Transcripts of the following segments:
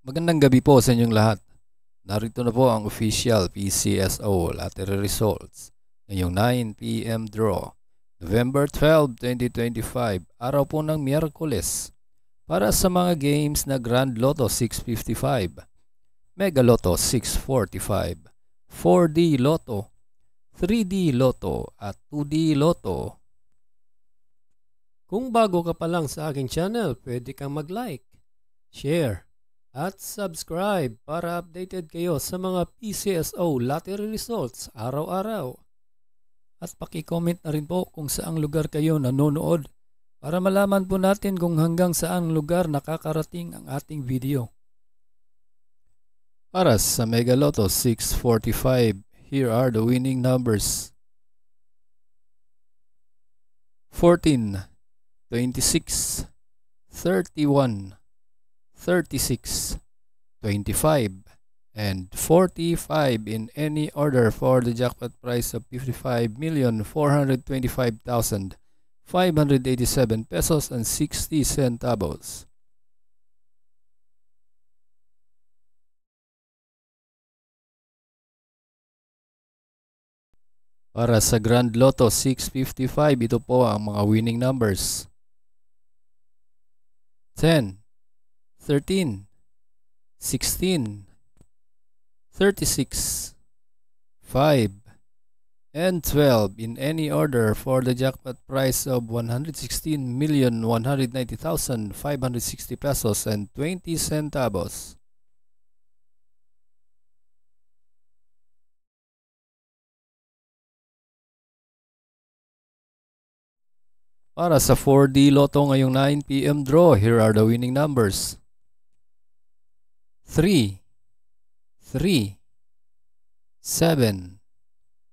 Magandang gabi po sa inyong lahat. Narito na po ang official PCSO lottery results ngayong 9 PM draw, November 12, 2025, araw po ng Miyerkules. Para sa mga games na Grand Lotto 655, Mega Lotto 645, 4D Lotto, 3D Lotto at 2D Lotto. Kung bago ka pa lang sa aking channel, pwede kang mag-like, share, at subscribe para updated kayo sa mga PCSO lottery results araw-araw. At paki-comment na rin po kung saang lugar kayo nanonood para malaman po natin kung hanggang saang lugar nakakarating ang ating video. Para sa Mega Lotto 645, here are the winning numbers: 14, 26, 31, 36, 25, and 45 in any order for the jackpot prize of 55,425,587 pesos and 60 centavos. Para sa Grand Lotto 655, ito po ang mga winning numbers: 10, 13, 16, 36, 5, and 12 in any order for the jackpot prize of 116,190,560 pesos and 20 centavos. Para sa 4D Lotto ngayong 9 PM draw, here are the winning numbers: 3, 3, 7,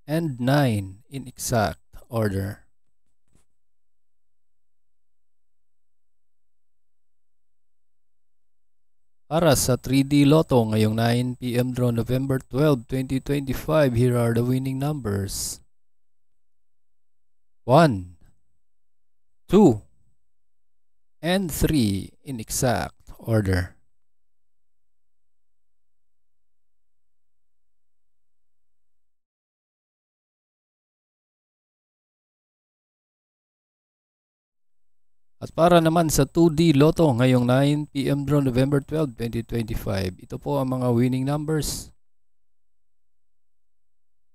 and 9 in exact order. Para sa 3D Lotto ngayong 9 PM draw, November 12, 2025, here are the winning numbers: 1, 2, and 3 in exact order. At para naman sa 2D Lotto ngayong 9 PM draw, November 12, 2025, ito po ang mga winning numbers: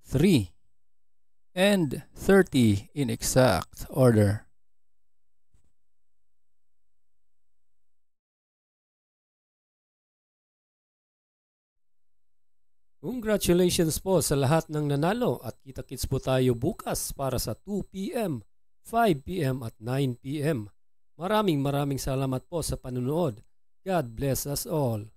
3 and 30 in exact order. Congratulations po sa lahat ng nanalo at kita-kits po tayo bukas para sa 2 PM, 5 PM at 9 PM. Maraming salamat po sa panunood. God bless us all.